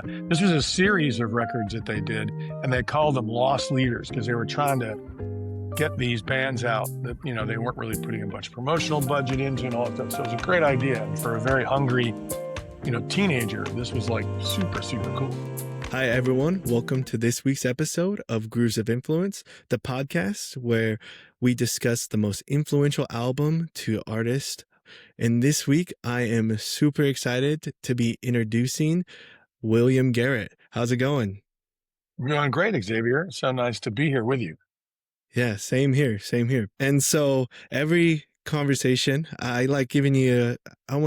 This was a series of records that they did, and they called them lost leaders because they were trying to get these bands out that, they weren't really putting a bunch of promotional budget into and all that stuff. So it was a great idea. And for a very hungry, teenager, this was like super, super cool. Hi, everyone. Welcome to this week's episode of Grooves of Influence, the podcast where we discuss the most influential album to artists. And this week, I am super excited to be introducing William Garrett. How's it going? We're doing great, Xavier. So nice to be here with you. Yeah, same here. Same here. And so every conversation, I want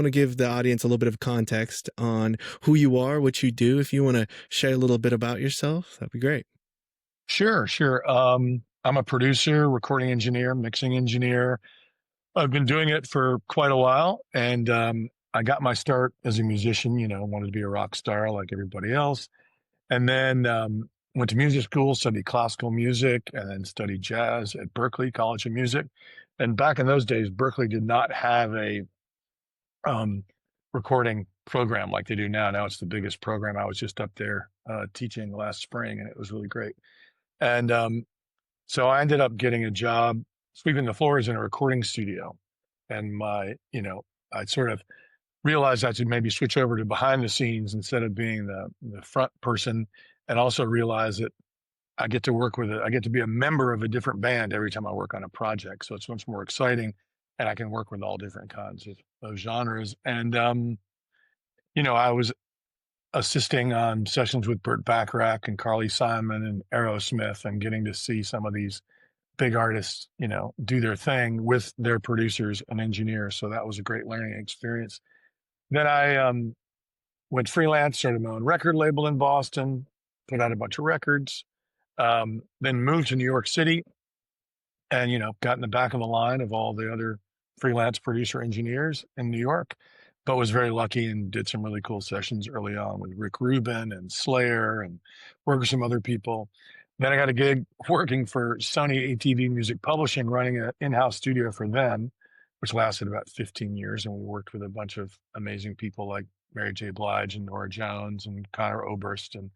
to give the audience a little bit of context on who you are, what you do. If you want to share a little bit about yourself, that'd be great. Sure. I'm a producer, recording engineer, mixing engineer. I've been doing it for quite a while. And I got my start as a musician, wanted to be a rock star like everybody else. And then went to music school, studied classical music, and then studied jazz at Berklee College of Music. And back in those days, Berklee did not have a recording program like they do now. Now it's the biggest program. I was just up there teaching last spring, and it was really great. And so I ended up getting a job sweeping the floors in a recording studio. And I sort of realized I should maybe switch over to behind the scenes instead of being the front person, and also realize that I get to be a member of a different band every time I work on a project. So it's much more exciting, and I can work with all different kinds of genres. And, I was assisting on sessions with Burt Bacharach and Carly Simon and Aerosmith, and getting to see some of these big artists, do their thing with their producers and engineers. So that was a great learning experience. Then I went freelance, started my own record label in Boston, put out a bunch of records, then moved to New York City and, got in the back of the line of all the other freelance producer engineers in New York, but was very lucky and did some really cool sessions early on with Rick Rubin and Slayer and worked with some other people. Then I got a gig working for Sony ATV Music Publishing, running an in-house studio for them, which lasted about 15 years. And we worked with a bunch of amazing people like Mary J. Blige and Nora Jones and Conor Oberst. And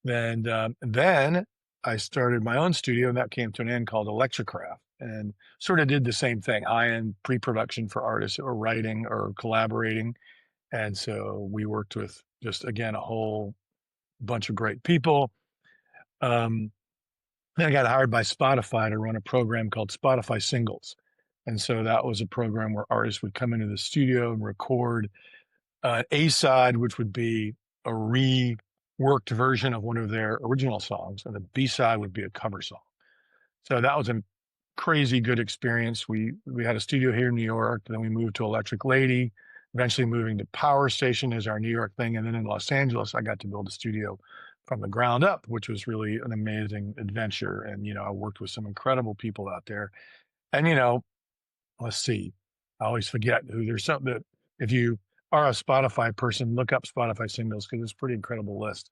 then I started my own studio, and that came to an end, called Electrocraft, and sort of did the same thing, high-end pre-production for artists that were writing or collaborating. And so we worked with just, again, a whole bunch of great people. Then I got hired by Spotify to run a program called Spotify Singles. And so that was a program where artists would come into the studio and record an A-side, which would be a reworked version of one of their original songs, and the B-side would be a cover song. So that was a crazy good experience. We had a studio here in New York, then we moved to Electric Lady, eventually moving to Power Station as our New York thing. And then in Los Angeles, I got to build a studio from the ground up, which was really an amazing adventure. And, I worked with some incredible people out there. And, let's see, I always forget who. There's something that, if you are a Spotify person, look up Spotify Singles, because it's a pretty incredible list.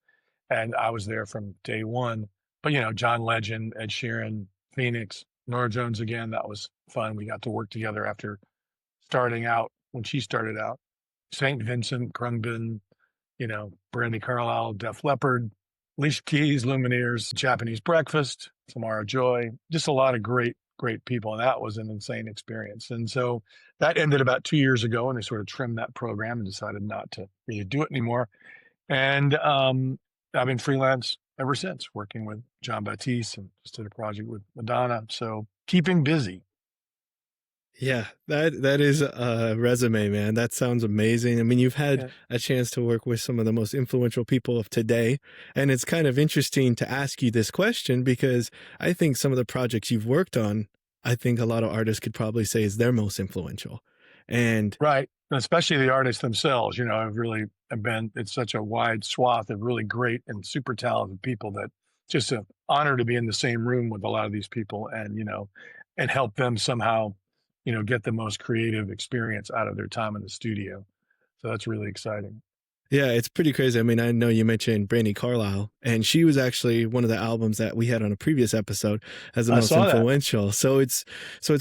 And I was there from day one. But, John Legend, Ed Sheeran, Phoenix, Nora Jones again, that was fun. We got to work together after starting out, when she started out. St. Vincent, Khruangbin, Brandi Carlile, Def Leppard, Alicia Keys, Lumineers, Japanese Breakfast, Samara Joy, just a lot of great people. And that was an insane experience. And so that ended about 2 years ago, and they sort of trimmed that program and decided not to really do it anymore. And I've been freelance ever since, working with John Batiste, and just did a project with Madonna. So keeping busy. Yeah, that is a resume, man. That sounds amazing. I mean, you've had a chance to work with some of the most influential people of today, and it's kind of interesting to ask you this question, because I think some of the projects you've worked on, I think a lot of artists could probably say is their most influential. And right, especially the artists themselves, have really been, it's such a wide swath of really great and super talented people that just an honor to be in the same room with a lot of these people and, and help them somehow get the most creative experience out of their time in the studio. So that's really exciting. Yeah, it's pretty crazy. I mean, I know you mentioned Brandi Carlile, and she was actually one of the albums that we had on a previous episode as the most influential. That. So it's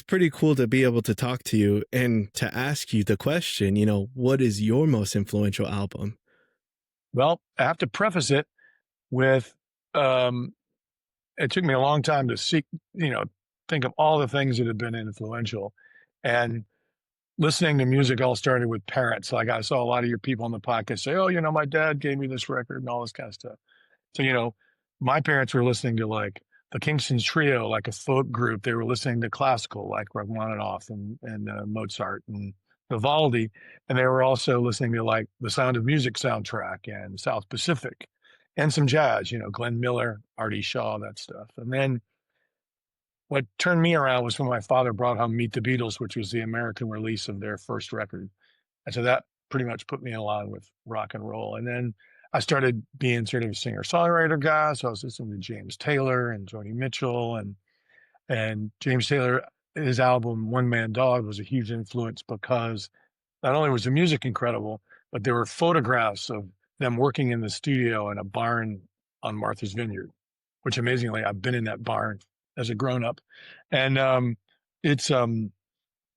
pretty cool to be able to talk to you and to ask you the question, what is your most influential album? Well, I have to preface it with, um, it took me a long time to think of all the things that have been influential. And listening to music all started with parents. Like I saw a lot of your people on the podcast say, "Oh, my dad gave me this record," and all this kind of stuff. So, my parents were listening to like the Kingston Trio, like a folk group. They were listening to classical, like Rachmaninoff and Mozart and Vivaldi. And they were also listening to like the Sound of Music soundtrack and South Pacific and some jazz, Glenn Miller, Artie Shaw, that stuff. And then what turned me around was when my father brought home Meet the Beatles, which was the American release of their first record. And so that pretty much put me in line with rock and roll. And then I started being sort of a singer-songwriter guy. So I was listening to James Taylor and Joni Mitchell and James Taylor, his album One Man Dog was a huge influence because not only was the music incredible, but there were photographs of them working in the studio in a barn on Martha's Vineyard, which amazingly, I've been in that barn as a grown-up. And it's I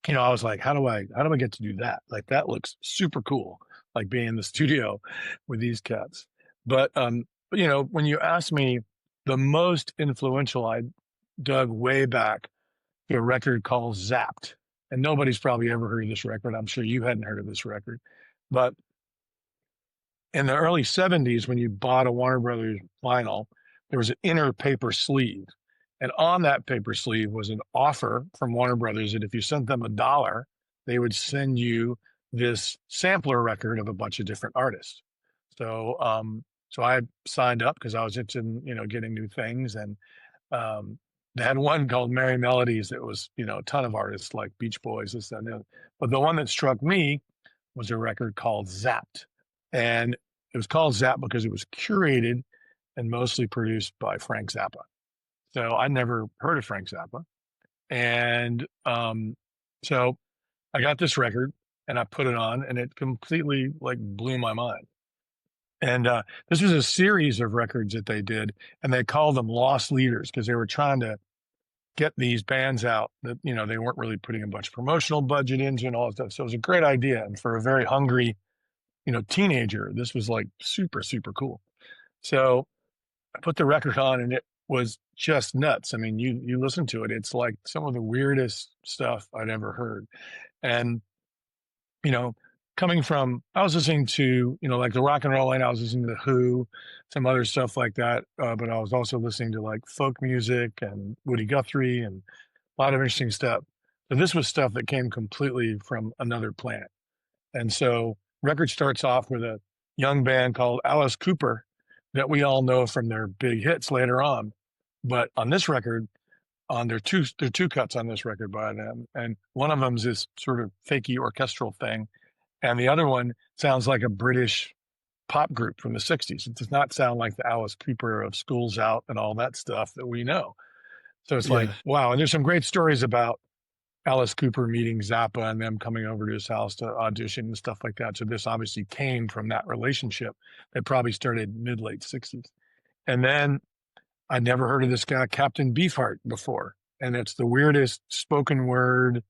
was like, how do I get to do that? Like that looks super cool, like being in the studio with these cats. But when you ask me, the most influential, I dug way back to a record called Zapped. And nobody's probably ever heard of this record. I'm sure you hadn't heard of this record. But in the early 70s, when you bought a Warner Brothers vinyl, there was an inner paper sleeve. And on that paper sleeve was an offer from Warner Brothers that if you sent them $1, they would send you this sampler record of a bunch of different artists. So, so I signed up because I was interested in, getting new things. And they had one called Merry Melodies that was, a ton of artists like Beach Boys, this, that, and the other. But the one that struck me was a record called Zapped. And it was called Zapped because it was curated and mostly produced by Frank Zappa. So I never heard of Frank Zappa. And so I got this record and I put it on and it completely like blew my mind. And this was a series of records that they did, and they called them Lost Leaders because they were trying to get these bands out that, they weren't really putting a bunch of promotional budget into and all that stuff. So it was a great idea. And for a very hungry, teenager, this was like super, super cool. So I put the record on and it was just nuts. I mean, you listen to it, it's like some of the weirdest stuff I'd ever heard. And, coming from, I was listening to, like the rock and roll line, I was listening to The Who, some other stuff like that. But I was also listening to like folk music and Woody Guthrie and a lot of interesting stuff. So this was stuff that came completely from another planet. And so record starts off with a young band called Alice Cooper that we all know from their big hits later on. But on this record, there are two cuts on this record by them, and one of them is this sort of fakey orchestral thing, and the other one sounds like a British pop group from the 60s. It does not sound like the Alice Cooper of Schools Out and all that stuff that we know. So it's like, wow. And there's some great stories about Alice Cooper meeting Zappa and them coming over to his house to audition and stuff like that. So this obviously came from that relationship that probably started mid-late 60s. And then I'd never heard of this guy, Captain Beefheart, before. And it's the weirdest spoken word,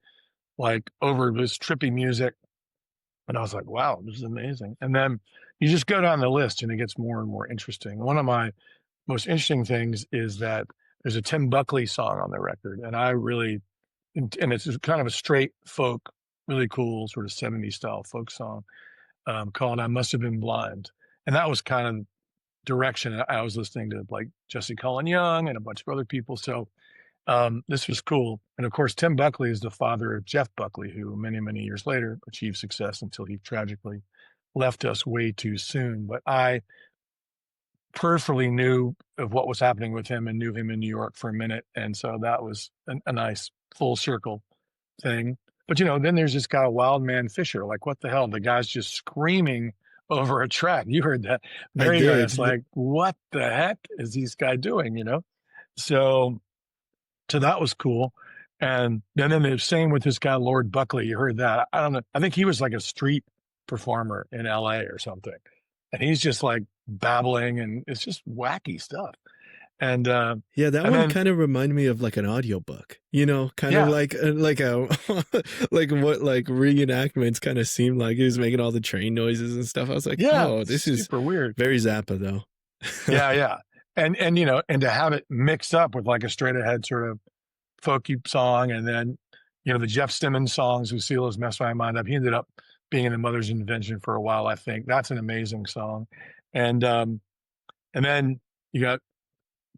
like over this trippy music. And I was like, wow, this is amazing. And then you just go down the list and it gets more and more interesting. One of my most interesting things is that there's a Tim Buckley song on the record. And and it's kind of a straight folk, really cool sort of 70s style folk song called I Must Have Been Blind. And that was kind of direction. I was listening to like Jesse Colin Young and a bunch of other people. So this was cool. And of course, Tim Buckley is the father of Jeff Buckley, who many, many years later achieved success until he tragically left us way too soon. But I peripherally knew of what was happening with him and knew him in New York for a minute. And so that was a nice full circle thing. But, then there's this guy, Wildman Fisher. Like, what the hell? The guy's just screaming over a track. You heard that. There you go. It's like, what the heck is this guy doing, So that was cool. And then the same with this guy, Lord Buckley. You heard that. I don't know. I think he was like a street performer in LA or something. And he's just like babbling and it's just wacky stuff. And Yeah, that and one then kind of reminded me of like an audiobook, you know, kind of yeah, like a like what like reenactments kind of seemed like. He was making all the train noises and stuff. I was like, yeah, oh, this is super weird. very Zappa though. Yeah, yeah. And you know, and to have it mixed up with like a straight ahead sort of folky song, and then you know the Jeff Simmons songs, Lucille's Mess My Mind Up. He ended up being in the Mother's Invention for a while, I think. That's an amazing song. And and then you got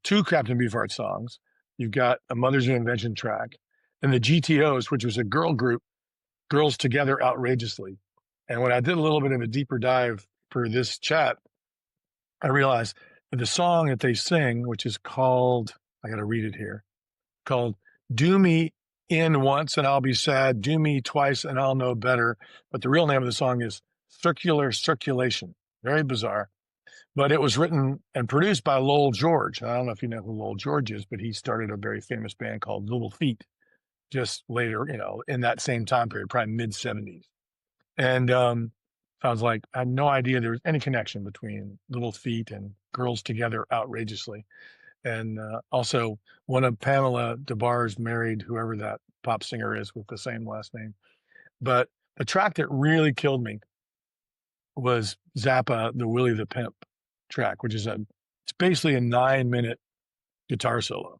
two Captain Beefheart songs. You've got a Mother's Invention track, and the GTOs, which was a girl group, Girls Together Outrageously. And when I did a little bit of a deeper dive for this chat, I realized that the song that they sing, which is called, I got to read it here, called Do Me In Once and I'll Be Sad, Do Me Twice and I'll Know Better. But the real name of the song is Circular Circulation. Very bizarre. But it was written and produced by Lowell George. I don't know if you know who Lowell George is, but he started a very famous band called Little Feat just later, you know, in that same time period, probably mid 70s. And sounds like I had no idea there was any connection between Little Feat and Girls Together Outrageously. And also, one of Pamela DeBar's married whoever that pop singer is with the same last name. But the track that really killed me was Zappa, the Willie the Pimp track, which is it's basically a 9-minute guitar solo.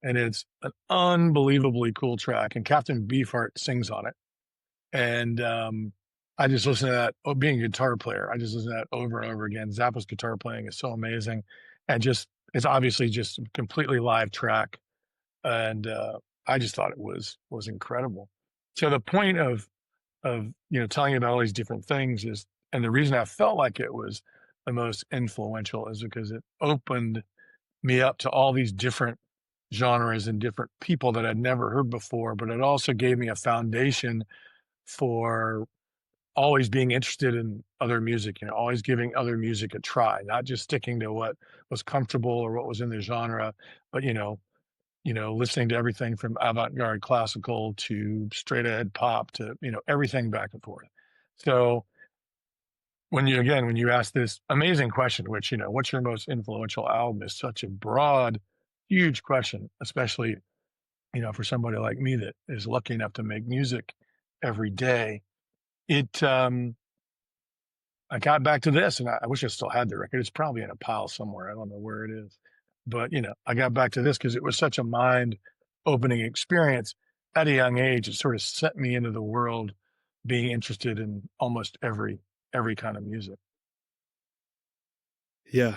And it's an unbelievably cool track. And Captain Beefheart sings on it. And I just listen to that. Oh, being a guitar player, I just listen to that over and over again. Zappa's guitar playing is so amazing, and just it's obviously just a completely live track. And I just thought it was incredible. So the point of you know telling you about all these different things is, and the reason I felt like it was the most influential is because it opened me up to all these different genres and different people that I'd never heard before. But it also gave me a foundation for always being interested in other music, you know, always giving other music a try, not just sticking to what was comfortable or what was in the genre, but listening to everything from avant-garde classical to straight ahead pop to, you know, everything back and forth. So when you ask this amazing question, which, you know, what's your most influential album is such a broad, huge question, especially, you know, for somebody like me that is lucky enough to make music every day. It I got back to this, and I wish I still had the record. It's probably in a pile somewhere. I don't know where it is, but you know, I got back to this because it was such a mind-opening experience at a young age. It sort of set me into the world, being interested in almost every kind of music. Yeah,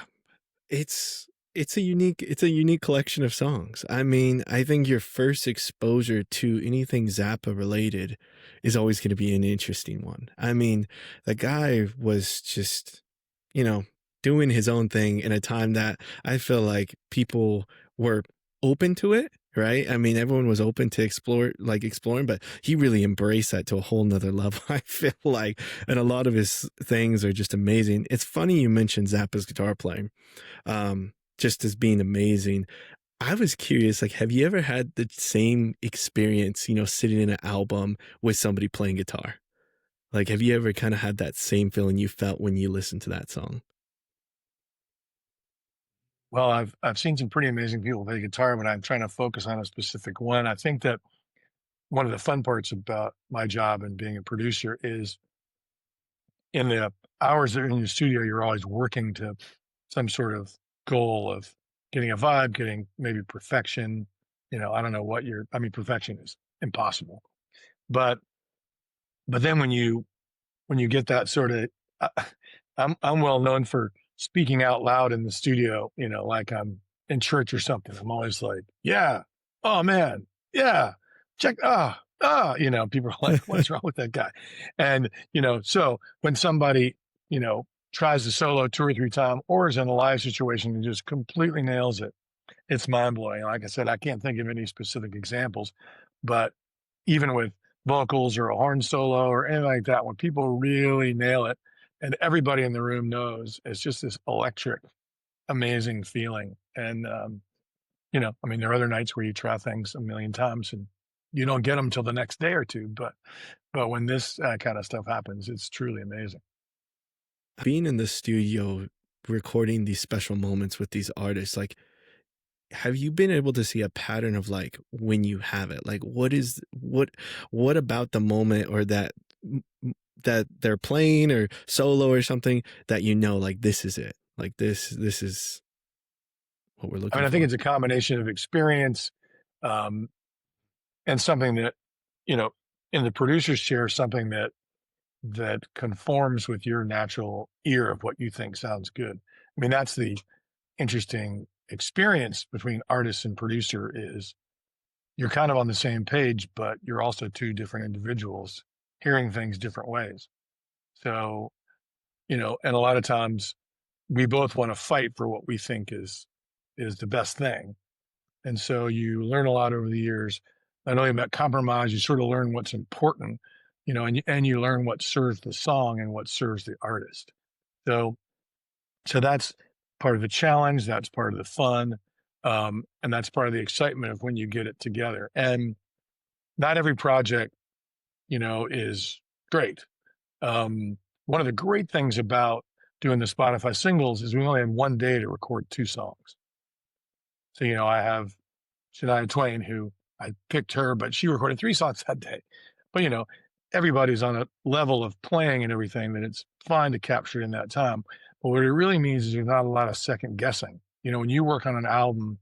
it's a unique collection of songs. I mean, I think your first exposure to anything Zappa related is always going to be an interesting one. I mean, the guy was just, you know, doing his own thing in a time that I feel like people were open to it, right? I mean, everyone was open to exploring, but he really embraced that to a whole nother level, I feel like. And a lot of his things are just amazing. It's funny you mentioned Zappa's guitar playing, just as being amazing. I was curious, like, have you ever had the same experience, you know, sitting in an album with somebody playing guitar? Like, have you ever kind of had that same feeling you felt when you listened to that song? Well, I've seen some pretty amazing people play guitar, but I'm trying to focus on a specific one. I think that one of the fun parts about my job and being a producer is in the hours that you're in the studio, you're always working to some sort of goal of getting a vibe, getting maybe perfection. You know, I don't know what I mean, perfection is impossible. But then when you get that sort of uh, I'm well known for speaking out loud in the studio, you know, like I'm in church or something. I'm always like, yeah, oh man, yeah, check, you know, people are like, what's wrong with that guy? And, you know, so when somebody, you know, tries to solo 2 or 3 times or is in a live situation and just completely nails it, it's mind blowing. Like I said, I can't think of any specific examples, but even with vocals or a horn solo or anything like that, when people really nail it and everybody in the room knows, it's just this electric, amazing feeling. And, you know, I mean, there are other nights where you try things a million times and you don't get them till the next day or two. But when this kind of stuff happens, it's truly amazing. Being in the studio recording these special moments with these artists, like have you been able to see a pattern of like when you have it? Like what about the moment or that they're playing or solo or something that you know like this is it. Like this is what we're I looking mean, I think for. it's a combination of experience, um, and something that, you know, in the producer's chair, something that conforms with your natural ear of what you think sounds good. I mean, that's the interesting experience between artist and producer is you're kind of on the same page, but you're also two different individuals hearing things different ways. So, and a lot of times we both want to fight for what we think is the best thing. And so you learn a lot over the years, not only about compromise, you sort of learn what's important, and you learn what serves the song and what serves the artist. So so that's part of the challenge, that's part of the fun, and that's part of the excitement of when you get it together. And not every project, is great. One of the great things about doing the Spotify singles is we only had one day to record two songs. So, I have Shania Twain, who I picked her, but she recorded three songs that day. But, everybody's on a level of playing and everything that it's fine to capture in that time. But what it really means is there's not a lot of second guessing. When you work on an album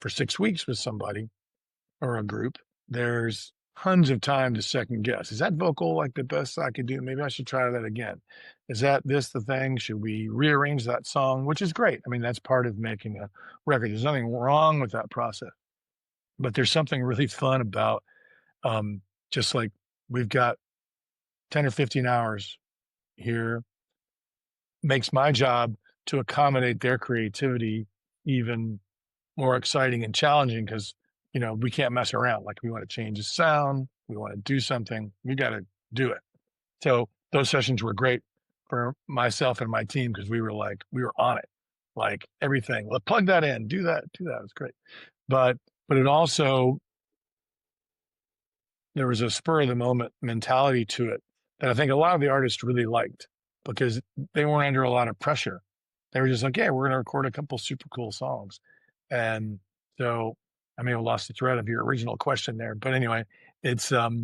for 6 weeks with somebody or a group, there's tons of time to second guess. Is that vocal like the best I could do? Maybe I should try that again. Is that this the thing? Should we rearrange that song? Which is great. I mean, that's part of making a record. There's nothing wrong with that process. But there's something really fun about just like we've got 10 or 15 hours here, makes my job to accommodate their creativity even more exciting and challenging because, we can't mess around. Like we want to change the sound, we want to do something, we got to do it. So those sessions were great for myself and my team because we were on it, like everything. Let's plug that in, do that, do that. It was great. But it also there was a spur of the moment mentality to it that I think a lot of the artists really liked because they weren't under a lot of pressure. They were just like, yeah, we're going to record a couple super cool songs. And so I may have lost the thread of your original question there, but anyway, it's, that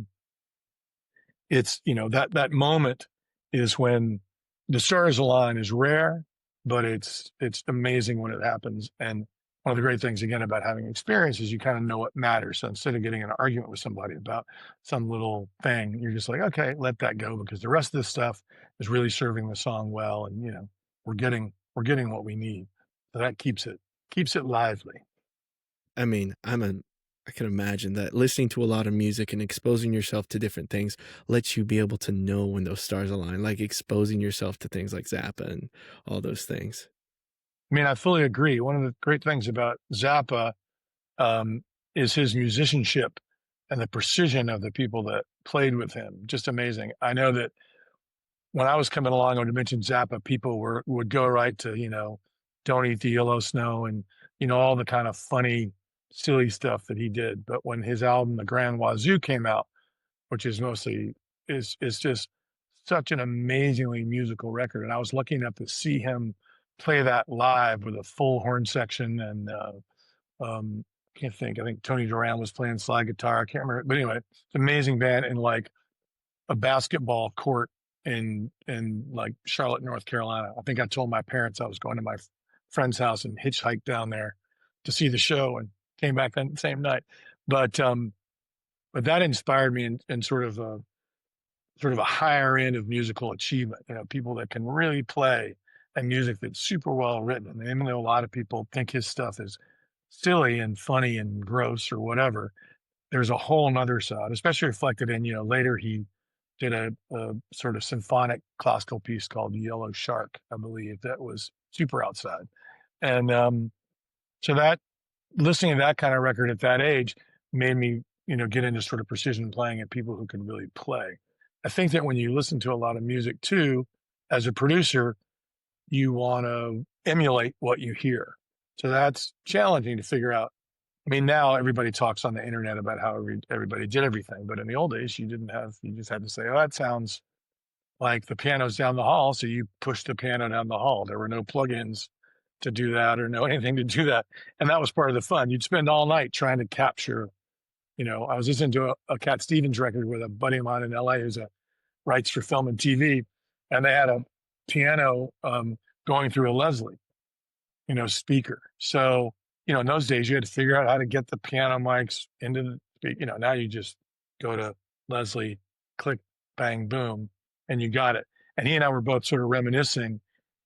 moment is when the stars align is rare, but it's amazing when it happens. And one of the great things again about having experience is you kind of know what matters. So instead of getting in an argument with somebody about some little thing, you're just like, okay, let that go because the rest of this stuff is really serving the song well, and we're getting what we need. So that keeps it lively. I mean, I can imagine that listening to a lot of music and exposing yourself to different things lets you be able to know when those stars align, like exposing yourself to things like Zappa and all those things. I mean, I fully agree. One of the great things about Zappa um, is his musicianship and the precision of the people that played with him. Just amazing. I know that when I was coming along, I would mention Zappa, people would go right to, Don't Eat the Yellow Snow and, all the kind of funny, silly stuff that he did. But when his album, The Grand Wazoo, came out, which is mostly is just such an amazingly musical record. And I was lucky enough to see him play that live with a full horn section and can't think. I think Tony Duran was playing slide guitar. I can't remember. But anyway, it's an amazing band in like a basketball court in like Charlotte, North Carolina. I think I told my parents I was going to my friend's house and hitchhiked down there to see the show and came back that same night. But but that inspired me in sort of a higher end of musical achievement. People that can really play and music that's super well written. And even though a lot of people think his stuff is silly and funny and gross or whatever, there's a whole nother side, especially reflected in, later he did a sort of symphonic classical piece called Yellow Shark, I believe, that was super outside. And so that listening to that kind of record at that age made me, get into sort of precision playing and people who can really play. I think that when you listen to a lot of music too, as a producer, you want to emulate what you hear. So that's challenging to figure out. I mean, now everybody talks on the internet about how everybody did everything, but in the old days, you just had to say, oh, that sounds like the piano's down the hall. So you push the piano down the hall. There were no plugins to do that or know anything to do that. And that was part of the fun. You'd spend all night trying to capture, I was listening to a Cat Stevens record with a buddy of mine in LA who's a writes for film and TV, and they had a piano going through a Leslie, speaker. So, in those days you had to figure out how to get the piano mics into the, now you just go to Leslie, click, bang, boom, and you got it. And he and I were both sort of reminiscing.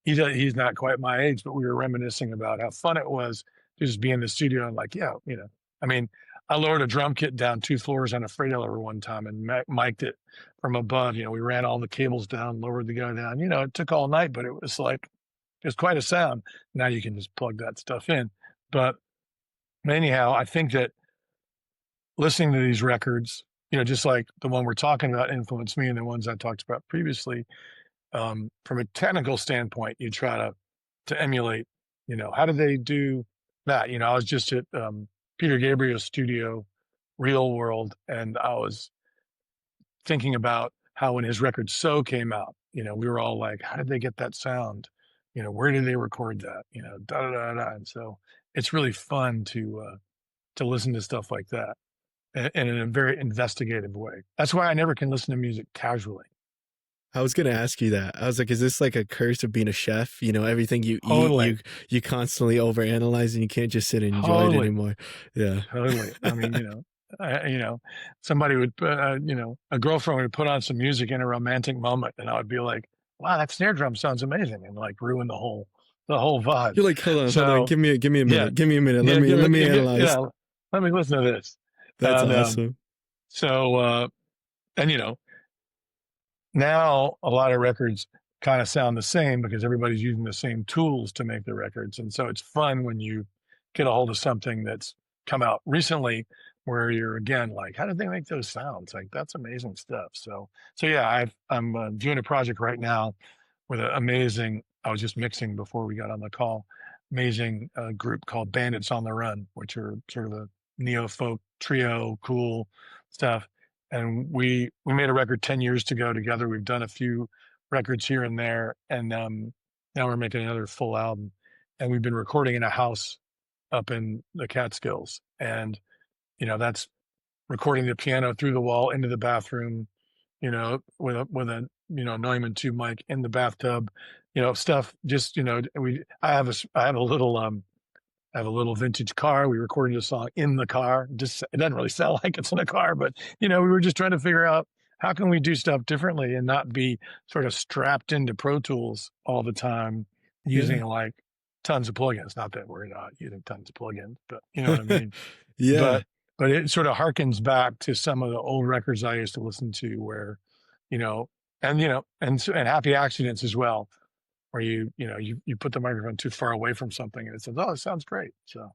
He's not quite my age, but we were reminiscing about how fun it was to just be in the studio and like, I mean, I lowered a drum kit down 2 floors on a freight elevator one time and mic'd it from above. We ran all the cables down, lowered the guy down. It took all night, but it was quite a sound. Now you can just plug that stuff in. But anyhow, I think that listening to these records, just like the one we're talking about influenced me and the ones I talked about previously, from a technical standpoint, you try to emulate, how do they do that? I was just at Peter Gabriel's studio, Real World, and I was thinking about how when his record So came out, we were all like, how did they get that sound? Where did they record that? Da da da da. And so it's really fun to listen to stuff like that and in a very investigative way. That's why I never can listen to music casually. I was going to ask you that. I was like, is this like a curse of being a chef? Everything you Totally. eat, you constantly overanalyze and you can't just sit and enjoy it anymore. Yeah. Totally. I mean, somebody would, a girlfriend would put on some music in a romantic moment and I would be like, wow, that snare drum sounds amazing, and like ruin the whole vibe. You're like, hold on. Give me a minute. Yeah. Give me a minute. Let me analyze. Yeah, let me listen to this. That's awesome. So, and now a lot of records kind of sound the same because everybody's using the same tools to make the records. And so it's fun when you get a hold of something that's come out recently where you're again like, how did they make those sounds? Like, that's amazing stuff. So yeah, I'm doing a project right now with an amazing, I was just mixing before we got on the call, amazing group called Bandits on the Run, which are sort of a neo-folk trio, cool stuff. And we made a record 10 years ago together. We've done a few records here and there. And now we're making another full album. And we've been recording in a house up in the Catskills. And, that's recording the piano through the wall into the bathroom, with a Neumann 2 mic in the bathtub, stuff just, I have a little vintage car. We recorded a song in the car. Just, it doesn't really sound like it's in a car, but we were just trying to figure out how can we do stuff differently and not be sort of strapped into Pro Tools all the time using like tons of plugins. Not that we're not using tons of plugins, but you know what I mean? Yeah. But it sort of harkens back to some of the old records I used to listen to where, and Happy Accidents as well, where you put the microphone too far away from something and it says, oh, it sounds great. So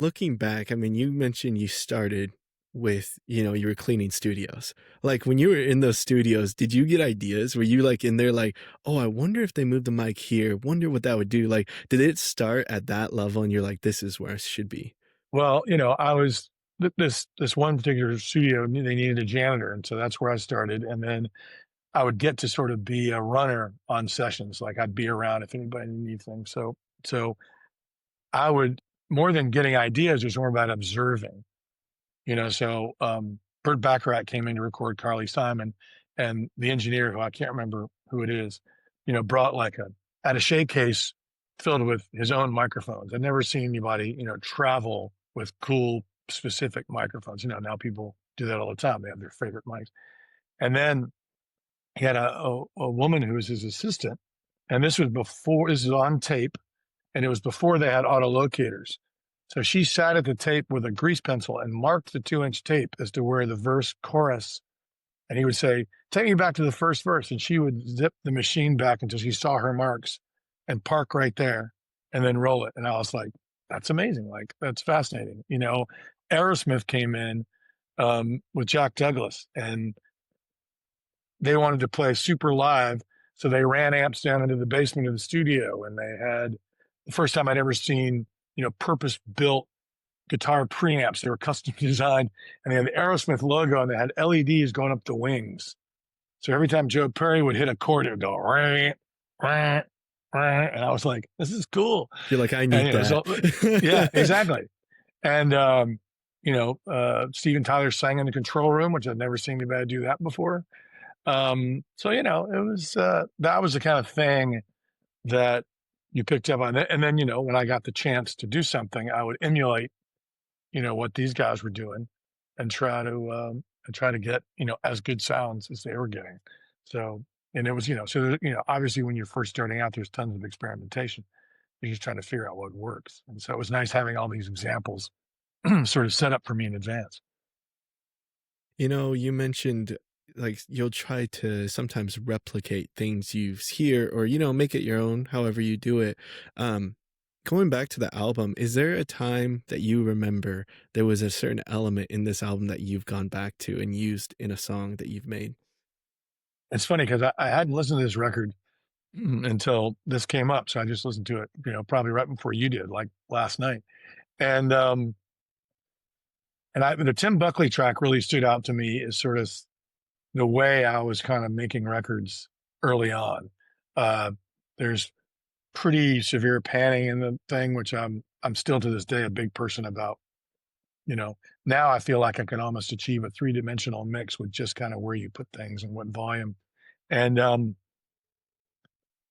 looking back, I mean, you mentioned you started with, you were cleaning studios. Like when you were in those studios, did you get ideas? Were you like in there like, oh, I wonder if they moved the mic here, wonder what that would do? Like, did it start at that level and you're like, this is where it should be? Well, I was this one particular studio, they needed a janitor. And so that's where I started. And then I would get to sort of be a runner on sessions. Like I'd be around if anybody needed things. So I would, more than getting ideas, it was more about observing, so Burt Bacharach came in to record Carly Simon, and the engineer, who I can't remember who it is, brought like a attaché case filled with his own microphones. I'd never seen anybody, travel with cool specific microphones. Now people do that all the time. They have their favorite mics. And then he had a woman who was his assistant, and this is on tape, and it was before they had autolocators. So she sat at the tape with a grease pencil and marked the 2-inch tape as to where the verse chorus, and he would say, take me back to the first verse. And she would zip the machine back until she saw her marks and park right there and then roll it. And I was like, that's amazing. Like, that's fascinating. Aerosmith came in with Jack Douglas, and they wanted to play super live. So they ran amps down into the basement of the studio, and they had the first time I'd ever seen, purpose-built guitar preamps. They were custom designed, and they had the Aerosmith logo, and they had LEDs going up the wings. So every time Joe Perry would hit a chord, it would go, rah, rah, And I was like, this is cool. You're like, I And need it was, yeah, that. exactly. And, Steven Tyler sang in the control room, which I'd never seen anybody do that before. So, it was, that was the kind of thing that you picked up on. And then, when I got the chance to do something, I would emulate, what these guys were doing and try to get, as good sounds as they were getting. So, and it was, obviously when you're first starting out, there's tons of experimentation. You're just trying to figure out what works. And so it was nice having all these examples sort of set up for me in advance. You mentioned like you'll try to sometimes replicate things you hear or, make it your own, however you do it. Um, Going back to the album, is there a time that you remember there was a certain element in this album that you've gone back to and used in a song that you've made? It's funny because I hadn't listened to this record until this came up. So I just listened to it, probably right before you did, like last night. And the Tim Buckley track really stood out to me as sort of the way I was kind of making records early on. There's pretty severe panning in the thing, which I'm still to this day a big person about. Now I feel like I can almost achieve a three-dimensional mix with just kind of where you put things and what volume. And and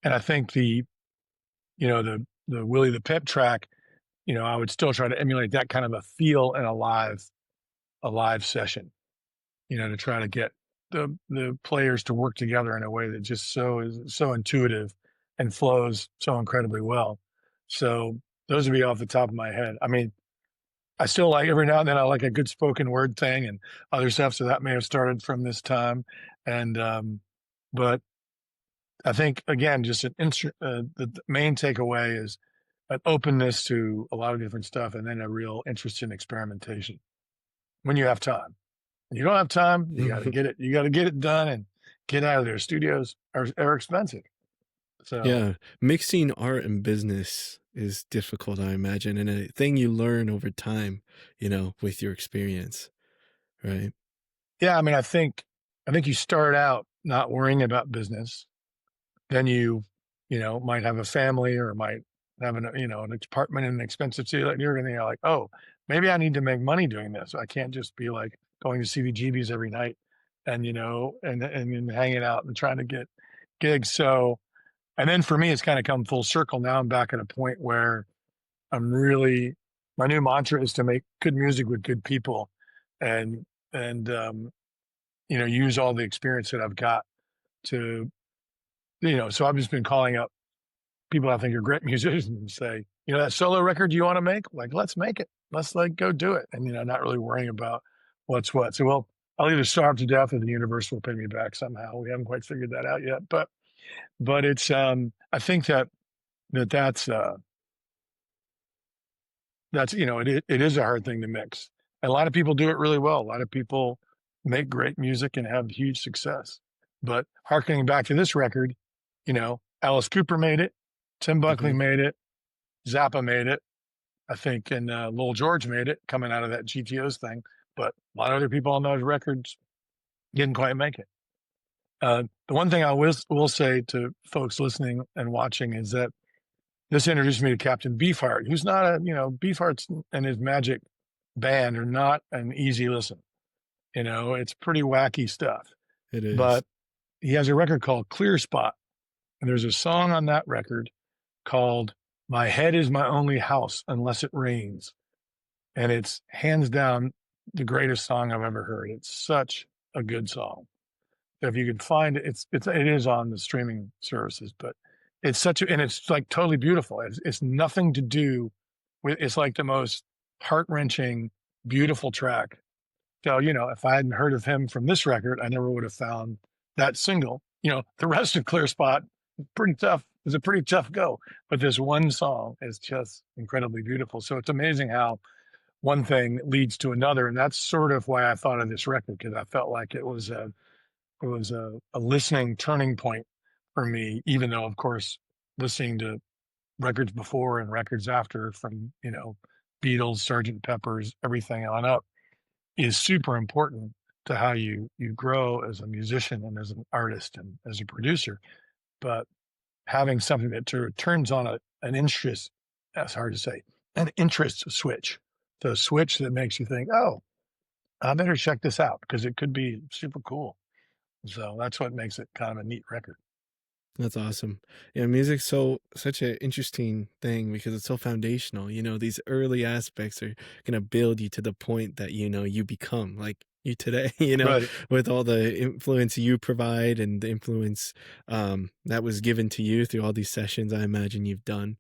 I think the Willie the Pimp track, I would still try to emulate that kind of a feel in a live session, to try to get the players to work together in a way that just is so intuitive and flows so incredibly well. So those would be off the top of my head. I mean, I still like every now and then I like a good spoken word thing and other stuff. So that may have started from this time. And but I think again, just the main takeaway is an openness to a lot of different stuff, and then a real interest in experimentation when you have time. When you don't have time, you got to get it. You got to get it done and get out of there. Studios are expensive, so Yeah, mixing art and business is difficult, I imagine, and a thing you learn over time, with your experience, right? yeah. I mean, I think you start out not worrying about business. Then you might have a family or might have an apartment in an expensive city like New York, and then you're like, oh, maybe I need to make money doing this. I can't just be like going to CBGBs every night and and hanging out and trying to get gigs. So, and then for me, it's kind of come full circle. Now I'm back at a point where I'm really my new mantra is to make good music with good people, and use all the experience that I've got to So I've just been calling up people I think are great musicians and say, that solo record you want to make, like, let's make it. Let's like go do it. And, not really worrying about what's what. So, well, I'll either starve to death or the universe will pay me back somehow. We haven't quite figured that out yet, but it's, I think it is a hard thing to mix. And a lot of people do it really well. A lot of people make great music and have huge success. But harkening back to this record, Alice Cooper made it, Tim Buckley Hmm. made it, Zappa made it, I think, and Lil George made it coming out of that GTOs thing. But a lot of other people on those records didn't quite make it. The one thing I will say to folks listening and watching is that this introduced me to Captain Beefheart, who's not Beefheart's and his magic band are not an easy listen. It's pretty wacky stuff. It is. But he has a record called Clear Spot, and there's a song on that record called My Head is My Only House Unless It Rains. And it's hands down the greatest song I've ever heard. It's such a good song. If you can find it, it is on the streaming services, but and it's like totally beautiful. It's nothing to do with, it's like the most heart-wrenching, beautiful track. So, if I hadn't heard of him from this record, I never would have found that single. The rest of Clear Spot, pretty tough. It's a pretty tough go, but this one song is just incredibly beautiful. So it's amazing how one thing leads to another, and that's sort of why I thought of this record, because I felt like it was a listening turning point for me. Even though, of course, listening to records before and records after from Beatles, Sergeant Pepper's, everything on up is super important to how you grow as a musician and as an artist and as a producer. But having something that turns on an interest, that's hard to say, an interest switch, the switch that makes you think, oh, I better check this out because it could be super cool. So that's what makes it kind of a neat record. That's awesome. Yeah, music's such an interesting thing because it's so foundational. These early aspects are gonna build you to the point that you become like you today. Right. With all the influence you provide and the influence that was given to you through all these sessions. I imagine you've done.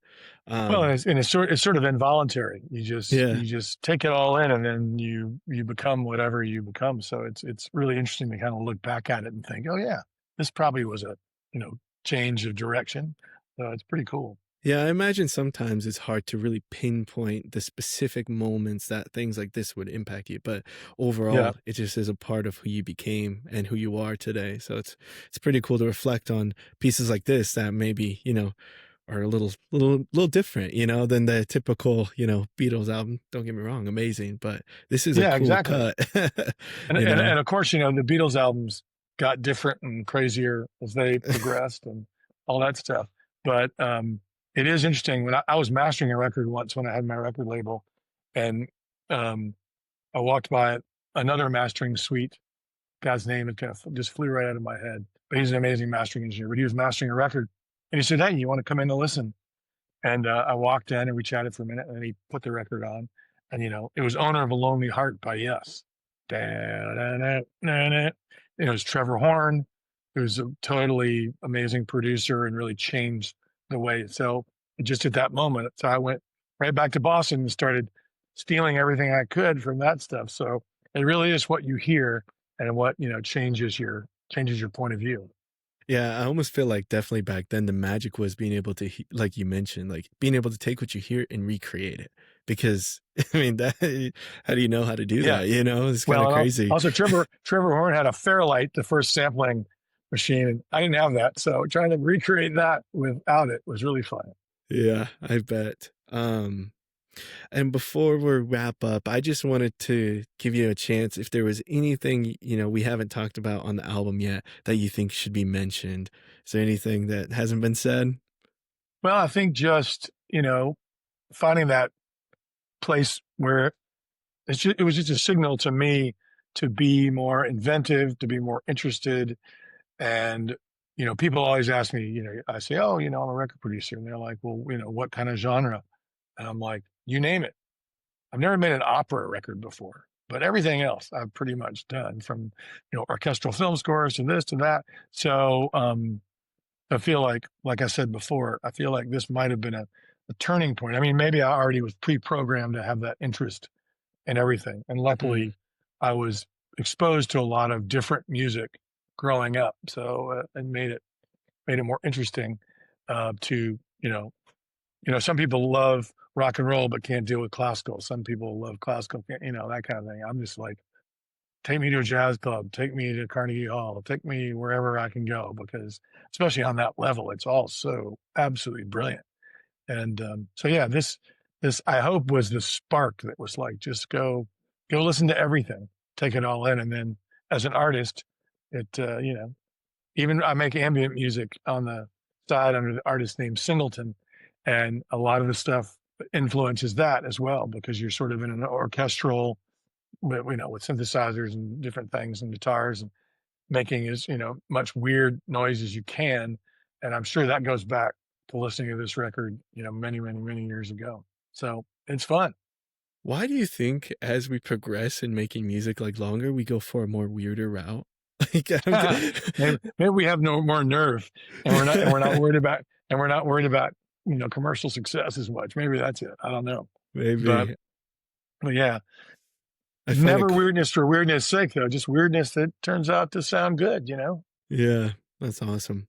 Well, Um, it's sort of involuntary. yeah, You just take it all in, and then you become whatever you become. So it's really interesting to kind of look back at it and think, oh yeah, this probably was a you know change of direction. So it's pretty cool. yeah. I imagine sometimes it's hard to really pinpoint the specific moments that things like this would impact you, but Yeah, overall, it just is a part of who you became and who you are today. So it's pretty cool to reflect on pieces like this that maybe are a little different, than the typical Beatles album. Don't get me wrong, amazing, but this is a yeah, cool exactly. cut. And you and know, and of course, the Beatles albums got different and crazier as they progressed and all that stuff. But it is interesting when I was mastering a record once when I had my record label, and um, I walked by another mastering suite. Guy's name is kind of just flew right out of my head. But he's an amazing mastering engineer. But he was mastering a record, and he said, "Hey, you want to come in to listen?" And I walked in and we chatted for a minute, and then he put the record on, and it was "Owner of a Lonely Heart" by Yes. Da-da-da-da-da. It was Trevor Horn, who's a totally amazing producer and really changed the way. So just at that moment, so I went right back to Boston and started stealing everything I could from that stuff. So it really is what you hear and what changes your point of view. yeah, I almost feel like definitely back then the magic was being able to, like you mentioned, like being able to take what you hear and recreate it. Because I mean, that how do you know how to do Yeah. that? It's kind Well, of and crazy. also Trevor Horn had a Fairlight, the first sampling machine, and I didn't have that, so trying to recreate that without it was really fun. Yeah, I bet. And before we wrap up, I just wanted to give you a chance if there was anything, we haven't talked about on the album yet that you think should be mentioned. Is there anything that hasn't been said? Well, I think just finding that place where it was just a signal to me to be more inventive, to be more interested, and people always ask me, I say, oh, I'm a record producer, and they're like, well, what kind of genre? And I'm like, you name it. I've never made an opera record before, but everything else I've pretty much done from, orchestral film scores to this to that. So I feel like I said before, I feel like this might have been a turning point. I mean, maybe I already was pre-programmed to have that interest in everything. And Mm. luckily I was exposed to a lot of different music growing up. So it made it more interesting to, some people love rock and roll but can't deal with classical. Some people love classical, that kind of thing. I'm just like, take me to a jazz club, take me to Carnegie Hall, take me wherever I can go because, especially on that level, it's all so absolutely brilliant. And so, yeah, this I hope was the spark that was like, just go listen to everything, take it all in, and then as an artist, it even I make ambient music on the side under the artist name Singleton, and a lot of the stuff influences that as well because you're sort of in an orchestral, with synthesizers and different things and guitars and making as much weird noise as you can, and I'm sure that goes back to listening to this record, many many many years ago. So it's fun. Why do you think as we progress in making music like longer, we go for a more weirder route? Like, I don't Maybe we have no more nerve, and we're not worried about commercial success as much. Maybe that's it. I don't know, but maybe yeah, I find it never weirdness for weirdness sake though. Just weirdness that turns out to sound good. yeah, that's awesome.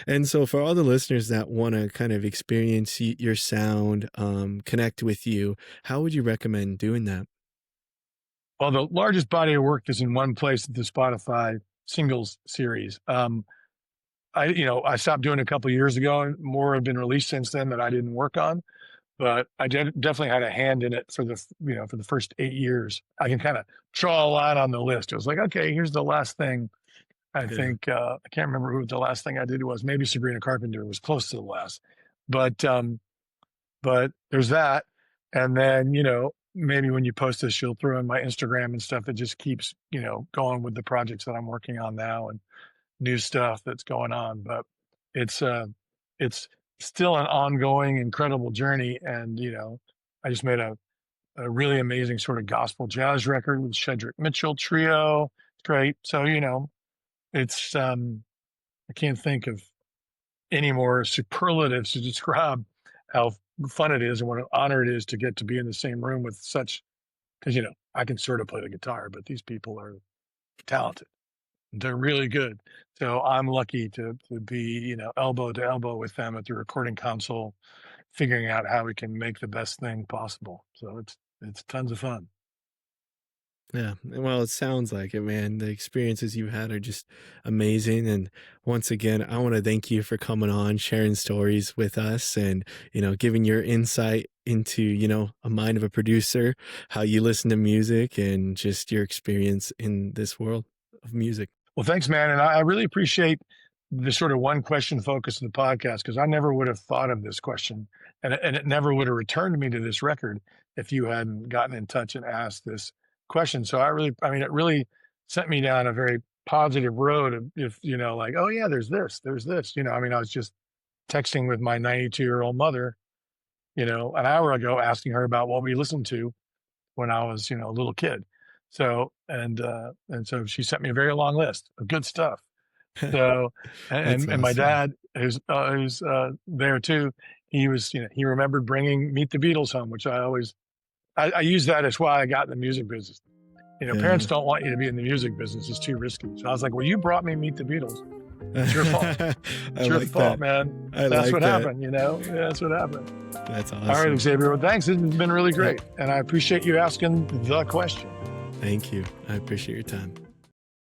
And so for all the listeners that want to kind of experience your sound, connect with you, how would you recommend doing that? Well, the largest body of work is in one place, the Spotify singles series. I stopped doing it a couple of years ago, and more have been released since then that I didn't work on. But I definitely had a hand in it for the first 8 years. I can kind of draw a line on the list. It was like, okay, here's the last thing I Yeah. think I can't remember who the last thing I did was. Maybe Sabrina Carpenter was close to the last, but there's that. And then maybe when you post this, you'll throw in my Instagram and stuff. That just keeps going with the projects that I'm working on now and new stuff that's going on. But it's it's still an ongoing, incredible journey. And I just made a really amazing sort of gospel jazz record with Shedrick Mitchell Trio. It's great. So it's I can't think of any more superlatives to describe how fun it is and what an honor it is to get to be in the same room with such, because I can sort of play the guitar, but these people are talented. They're really good. So I'm lucky to be, elbow to elbow with them at the recording console, figuring out how we can make the best thing possible. So it's tons of fun. Yeah. Well, it sounds like it, man. The experiences you've had are just amazing. And once again, I want to thank you for coming on, sharing stories with us and, giving your insight into, a mind of a producer, how you listen to music and just your experience in this world of music. Well, thanks, man. And I really appreciate the sort of one question focus of the podcast, because I never would have thought of this question, and it never would have returned me to this record if you hadn't gotten in touch and asked this question. So it really sent me down a very positive road of, if, like, oh yeah, there's this, I was just texting with my 92-year-old mother, an hour ago, asking her about what we listened to when I was, a little kid. So, and so she sent me a very long list of good stuff. So, That's and my awesome. dad, who's there too, he remembered bringing Meet the Beatles home, which I use that as why I got in the music business. Parents Yeah. don't want you to be in the music business. It's too risky. So I was like, well, you brought me Meet the Beatles. It's your fault. I It's your like fault, that. man. I That's like what that. happened, That's what happened. That's All right, awesome. Xavier. Well, thanks. This has been really great. And I appreciate you asking the question. Thank you. I appreciate your time.